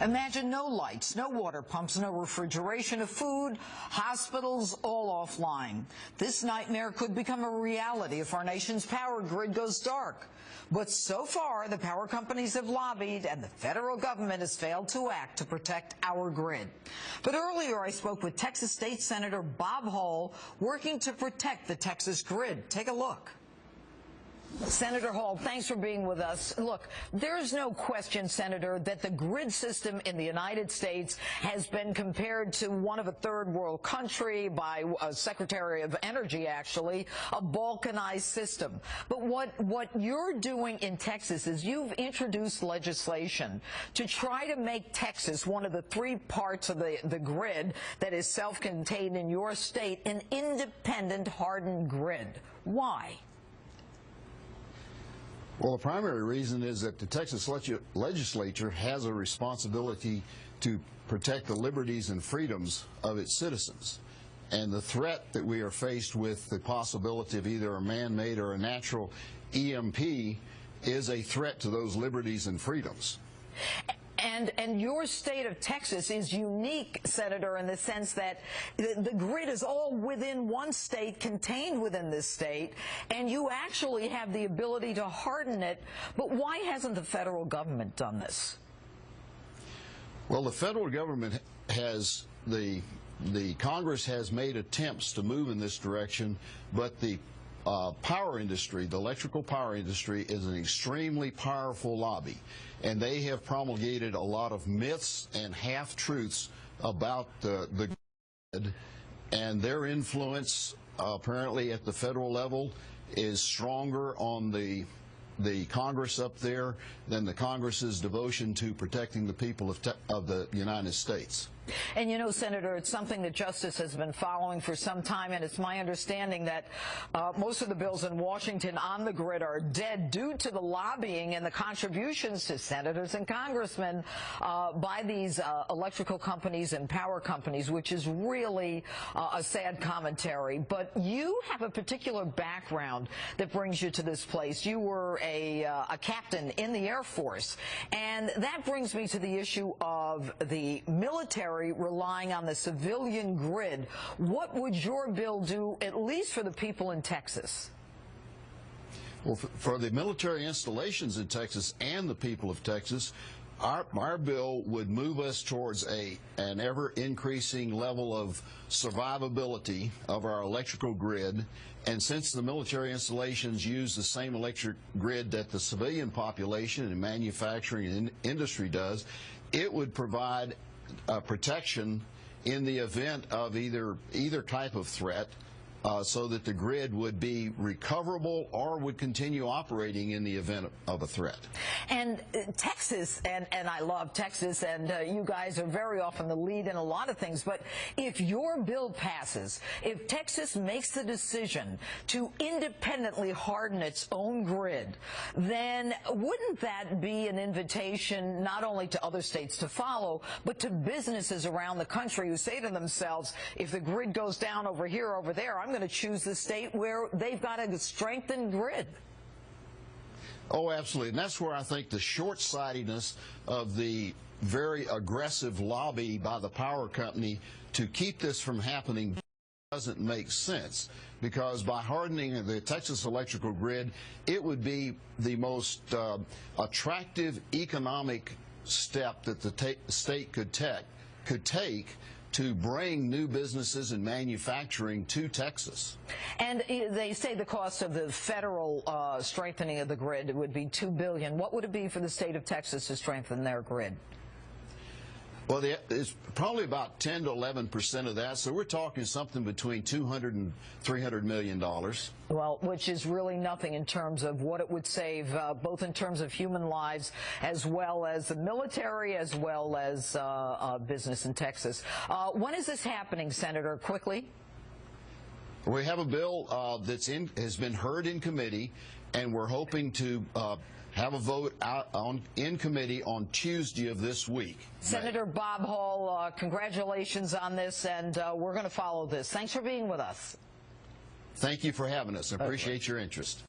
Imagine no lights, no water pumps, no refrigeration of food, hospitals all offline. This nightmare could become a reality if our nation's power grid goes dark. But so far, the power companies have lobbied and the federal government has failed to act to protect our grid. But earlier I spoke with Texas State Senator Bob Hall, working to protect the Texas grid. Take a look. Senator Hall, thanks for being with us. Look, there's no question, Senator, that the grid system in the United States has been compared to one of a third world country by a Secretary of Energy, actually, a balkanized system. But what you're doing in Texas is you've introduced legislation to try to make Texas, one of the three parts of the grid that is self-contained in your state, an independent, hardened grid. Why? Well, the primary reason is that the Texas legislature has a responsibility to protect the liberties and freedoms of its citizens. And the threat that we are faced with, the possibility of either a man-made or a natural EMP, is a threat to those liberties and freedoms. And your state of Texas is unique, Senator, in the sense that the grid is all within one state, contained within this state, and you actually have the ability to harden it. But why hasn't the federal government done this? Well, the federal government has, the Congress has made attempts to move in this direction, but the power industry, the electrical power industry, is an extremely powerful lobby, and they have promulgated a lot of myths and half-truths about the grid, and their influence apparently at the federal level is stronger on the Congress up there than the Congress's devotion to protecting the people of the United States. And you know, Senator, it's something that Justice has been following for some time, and it's my understanding that most of the bills in Washington on the grid are dead due to the lobbying and the contributions to senators and congressmen by these electrical companies and power companies, which is really a sad commentary. But you have a particular background that brings you to this place. You were a captain in the Air Force, and that brings me to the issue of the military relying on the civilian grid. What would your bill do, at least for the people in Texas? Well, for the military installations in Texas and the people of Texas, our bill would move us towards an ever-increasing level of survivability of our electrical grid. And since the military installations use the same electric grid that the civilian population and manufacturing and industry does, it would provide protection in the event of either type of threat, so that the grid would be recoverable or would continue operating in the event of a threat. And Texas, and I love Texas, and you guys are very often the lead in a lot of things, but if your bill passes, if Texas makes the decision to independently harden its own grid, then wouldn't that be an invitation not only to other states to follow, but to businesses around the country who say to themselves, if the grid goes down over here, over there, I'm going to choose the state where they've got a strengthened grid? Oh, absolutely. And that's where I think the short-sightedness of the very aggressive lobby by the power company to keep this from happening doesn't make sense. Because by hardening the Texas electrical grid, it would be the most attractive economic step that the state could take to bring new businesses and manufacturing to Texas. And they say the cost of the federal strengthening of the grid would be $2 billion. What would it be for the state of Texas to strengthen their grid? Well, it's probably about 10 to 11% of that, so we're talking something between $200 and $300 million. Well, which is really nothing in terms of what it would save, both in terms of human lives as well as the military, as well as business in Texas. When is this happening, Senator? Quickly. We have a bill has been heard in committee, and we're hoping to have a vote in committee on Tuesday of this week. Senator Bob Hall, congratulations on this, and we're going to follow this. Thanks for being with us. Thank you for having us. I appreciate your interest.